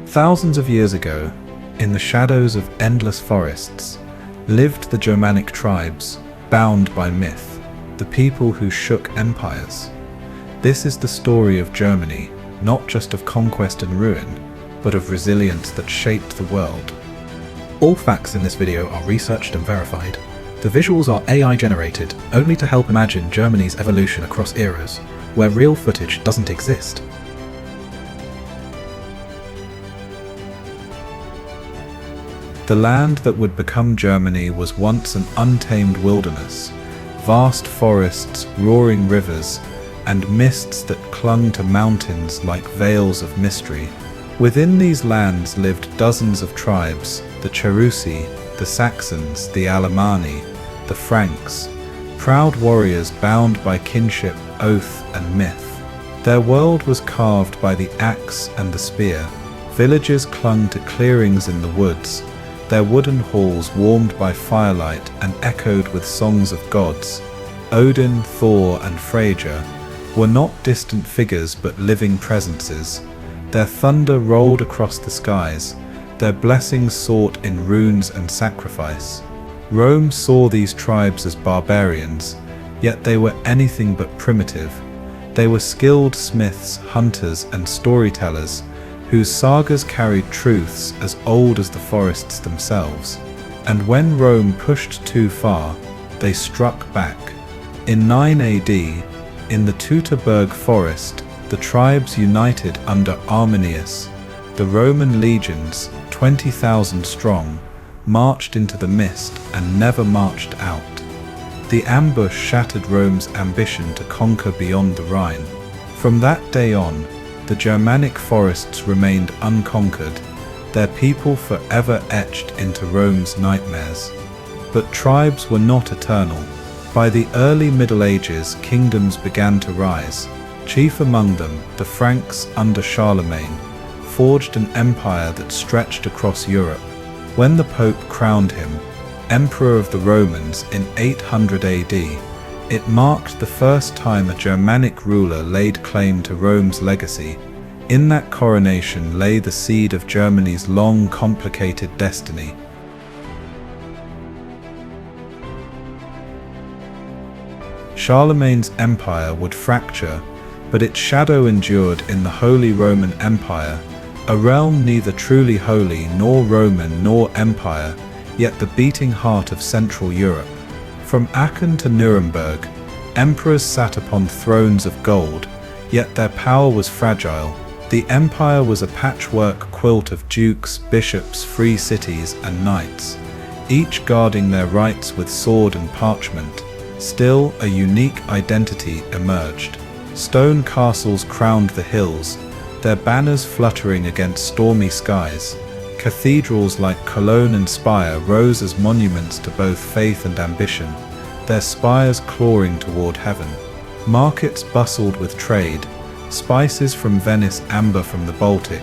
Thousands of years ago, in the shadows of endless forests, lived the Germanic tribes, bound by myth, the people who shook empires. This is the story of Germany, not just of conquest and ruin, but of resilience that shaped the world. All facts in this video are researched and verified. The visuals are AI generated, only to help imagine Germany's evolution across eras, where real footage doesn't exist. The land that would become Germany was once an untamed wilderness, vast forests, roaring rivers, and mists that clung to mountains like veils of mystery. Within these lands lived dozens of tribes, the Cherusci, the Saxons, the Alemanni, the Franks, proud warriors bound by kinship, oath, and myth. Their world was carved by the axe and the spear. Villages clung to clearings in the woods, their wooden halls warmed by firelight and echoed with songs of gods. Odin, Thor, and Freyja were not distant figures but living presences. Their thunder rolled across the skies, their blessings sought in runes and sacrifice. Rome saw these tribes as barbarians, yet they were anything but primitive. They were skilled smiths, hunters, and storytellers, whose sagas carried truths as old as the forests themselves. And when Rome pushed too far, they struck back. In 9 AD, in the Teutoburg Forest, the tribes united under Arminius. The Roman legions, 20,000 strong, marched into the mist and never marched out. The ambush shattered Rome's ambition to conquer beyond the Rhine. From that day on, the Germanic forests remained unconquered, their people forever etched into Rome's nightmares. But tribes were not eternal. By the early Middle Ages, kingdoms began to rise. Chief among them, the Franks under Charlemagne, forged an empire that stretched across Europe. When the Pope crowned him Emperor of the Romans in 800 AD, it marked the first time a Germanic ruler laid claim to Rome's legacy. In that coronation lay the seed of Germany's long, complicated destiny. Charlemagne's empire would fracture, but its shadow endured in the Holy Roman Empire, a realm neither truly holy nor Roman nor empire, yet the beating heart of Central Europe. From Aachen to Nuremberg, emperors sat upon thrones of gold, yet their power was fragile. The empire was a patchwork quilt of dukes, bishops, free cities, and knights, each guarding their rights with sword and parchment. Still, a unique identity emerged. Stone castles crowned the hills, their banners fluttering against stormy skies. Cathedrals like Cologne and Spire rose as monuments to both faith and ambition, their spires clawing toward heaven. Markets bustled with trade, spices from Venice, amber from the Baltic,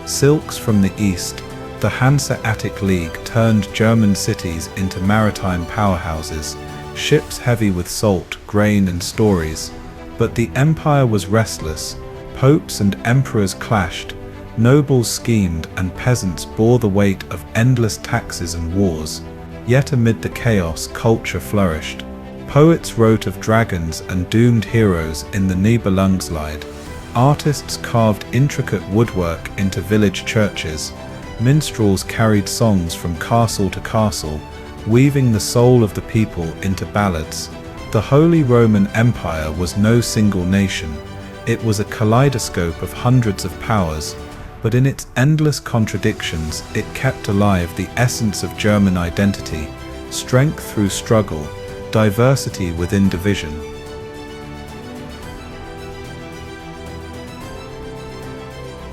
silks from the east. The Hanseatic League turned German cities into maritime powerhouses, ships heavy with salt, grain, and stories. But the empire was restless. Popes and emperors clashed, nobles schemed, and peasants bore the weight of endless taxes and wars. Yet amid the chaos, culture flourished. Poets wrote of dragons and doomed heroes in the Nibelungenlied. Artists carved intricate woodwork into village churches. Minstrels carried songs from castle to castle, weaving the soul of the people into ballads. The Holy Roman Empire was no single nation. It was a kaleidoscope of hundreds of powers, but in its endless contradictions, it kept alive the essence of German identity: strength through struggle, diversity within division.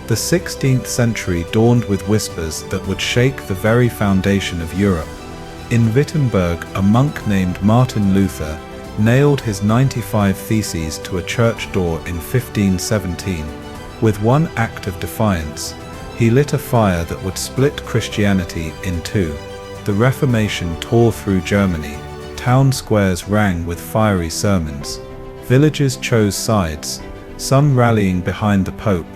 The 16th century dawned with whispers that would shake the very foundation of Europe. In Wittenberg, a monk named Martin Luther nailed his 95 theses to a church door in 1517. With one act of defiance, he lit a fire that would split Christianity in two. The Reformation tore through Germany. Town squares rang with fiery sermons. Villages chose sides, some rallying behind the Pope,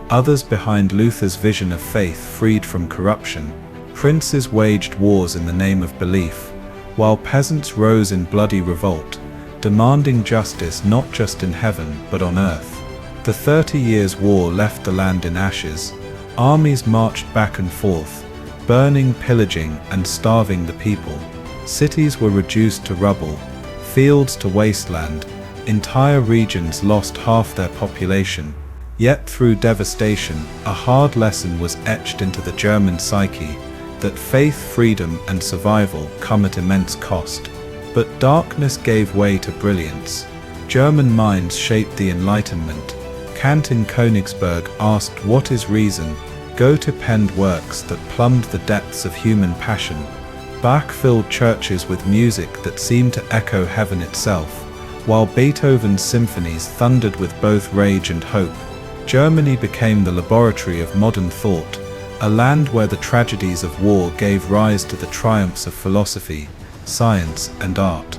others behind Luther's vision of faith freed from corruption. Princes waged wars in the name of belief, while peasants rose in bloody revolt, demanding justice not just in heaven but on earth. The 30 Years' War left the land in ashes. Armies marched back and forth, burning, pillaging, and starving the people. Cities were reduced to rubble, fields to wasteland. Entire regions lost half their population. Yet through devastation, a hard lesson was etched into the German psyche, that faith, freedom, and survival come at immense cost. But darkness gave way to brilliance. German minds shaped the Enlightenment. Kant in Königsberg asked, "What is reason?" Goethe penned works that plumbed the depths of human passion. Bach filled churches with music that seemed to echo heaven itself, while Beethoven's symphonies thundered with both rage and hope. Germany became the laboratory of modern thought, a land where the tragedies of war gave rise to the triumphs of philosophy, science, and art.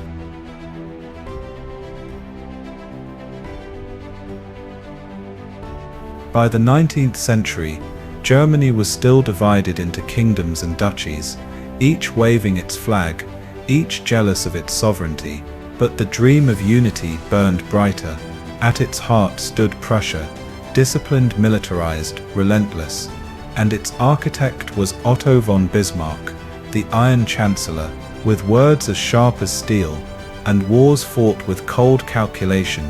By the 19th century, Germany was still divided into kingdoms and duchies, each waving its flag, each jealous of its sovereignty, but the dream of unity burned brighter. At its heart stood Prussia, disciplined, militarized, relentless, and its architect was Otto von Bismarck, the Iron Chancellor, with words as sharp as steel, and wars fought with cold calculation.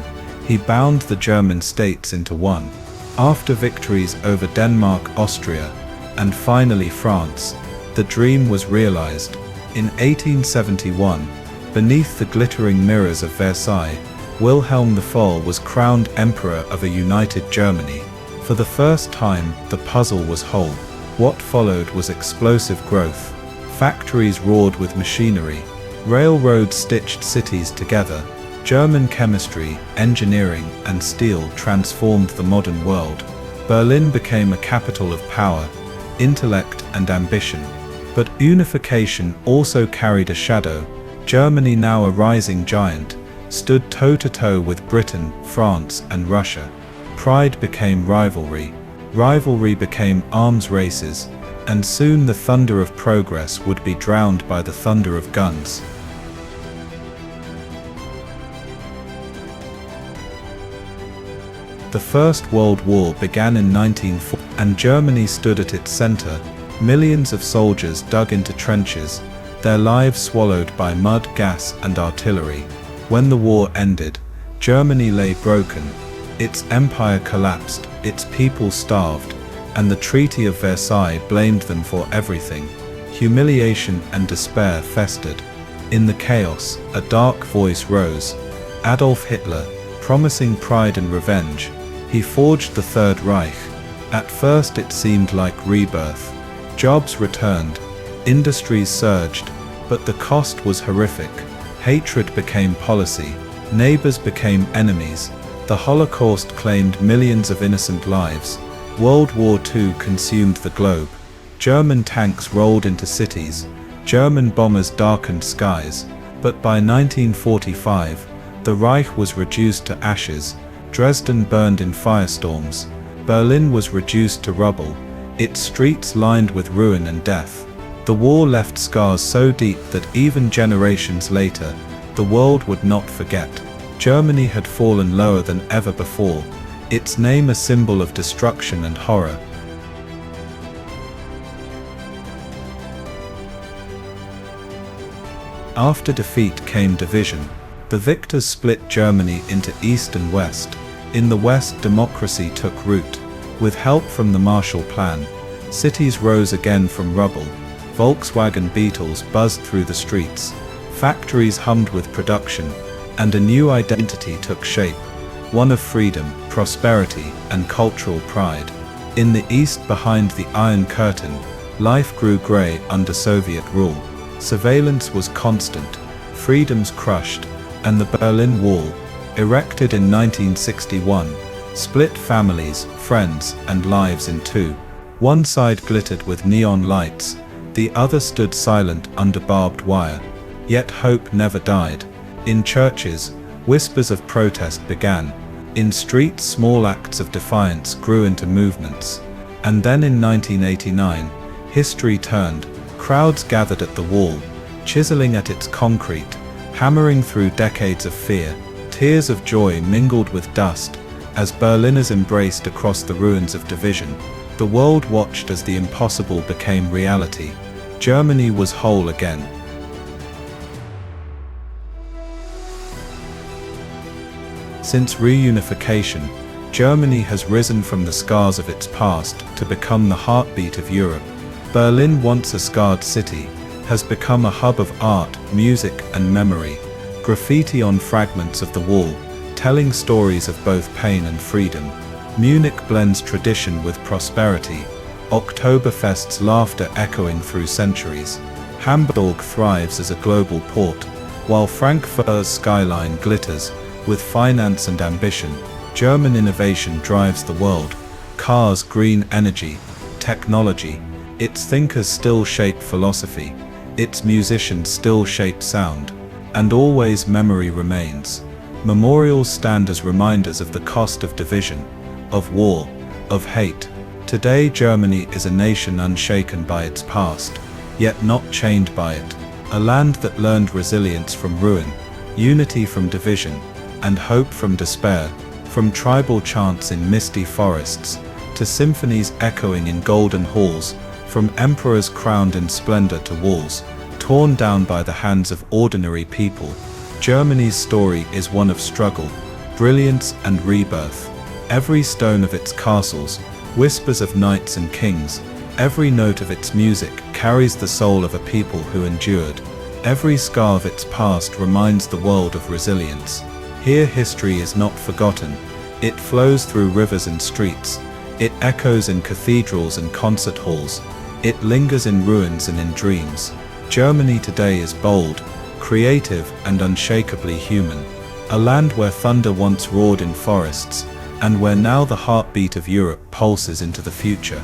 He bound the German states into one. After victories over Denmark, Austria, and finally France, the dream was realized. In 1871, beneath the glittering mirrors of Versailles, Wilhelm IV was crowned Emperor of a united Germany. For the first time, the puzzle was whole. What followed was explosive growth. Factories roared with machinery. Railroads stitched cities together. German chemistry, engineering, and steel transformed the modern world. Berlin became a capital of power, intellect, and ambition. But unification also carried a shadow. Germany, now a rising giant, stood toe-to-toe with Britain, France, and Russia. Pride became rivalry. Rivalry became arms races, and soon the thunder of progress would be drowned by the thunder of guns. The First World War began in 1940, and Germany stood at its center. Millions of soldiers dug into trenches, their lives swallowed by mud, gas, and artillery. When the war ended, Germany lay broken. Its empire collapsed, its people starved, and the Treaty of Versailles blamed them for everything. Humiliation and despair festered. In the chaos, a dark voice rose. Adolf Hitler, promising pride and revenge. He forged the Third Reich. At first it seemed like rebirth. Jobs returned, industries surged, but the cost was horrific. Hatred became policy, neighbors became enemies. The Holocaust claimed millions of innocent lives. World War II consumed the globe. German tanks rolled into cities. German bombers darkened skies. But by 1945, the Reich was reduced to ashes. Dresden burned in firestorms. Berlin was reduced to rubble, its streets lined with ruin and death. The war left scars so deep that even generations later, the world would not forget. Germany had fallen lower than ever before, its name a symbol of destruction and horror. After defeat came division. The victors split Germany into East and West. In the West, democracy took root. With help from the Marshall Plan, cities rose again from rubble. Volkswagen Beetles buzzed through the streets. Factories hummed with production, and a new identity took shape, one of freedom, prosperity, and cultural pride. In the East, behind the Iron Curtain, life grew grey under Soviet rule. Surveillance was constant, freedoms crushed, and the Berlin Wall, erected in 1961, split families, friends, and lives in two. One side glittered with neon lights, the other stood silent under barbed wire. Yet hope never died. In churches, whispers of protest began. In streets, small acts of defiance grew into movements. And then in 1989, history turned. Crowds gathered at the wall, chiseling at its concrete, hammering through decades of fear. Tears of joy mingled with dust as Berliners embraced across the ruins of division. The world watched as the impossible became reality. Germany was whole again. Since reunification, Germany has risen from the scars of its past to become the heartbeat of Europe. Berlin, once a scarred city, has become a hub of art, music, and memory. Graffiti on fragments of the wall, telling stories of both pain and freedom. Munich blends tradition with prosperity, Oktoberfest's laughter echoing through centuries. Hamburg thrives as a global port, while Frankfurt's skyline glitters with finance and ambition. German innovation drives the world. Cars, green energy, technology. Its thinkers still shape philosophy. Its musicians still shape sound. And always memory remains. Memorials stand as reminders of the cost of division, of war, of hate. Today Germany is a nation unshaken by its past, yet not chained by it. A land that learned resilience from ruin, unity from division, and hope from despair. From tribal chants in misty forests, to symphonies echoing in golden halls, from emperors crowned in splendor to walls torn down by the hands of ordinary people. Germany's story is one of struggle, brilliance, and rebirth. Every stone of its castles whispers of knights and kings. Every note of its music carries the soul of a people who endured. Every scar of its past reminds the world of resilience. Here history is not forgotten. It flows through rivers and streets. It echoes in cathedrals and concert halls. It lingers in ruins and in dreams. Germany today is bold, creative, and unshakably human. A land where thunder once roared in forests, and where now the heartbeat of Europe pulses into the future.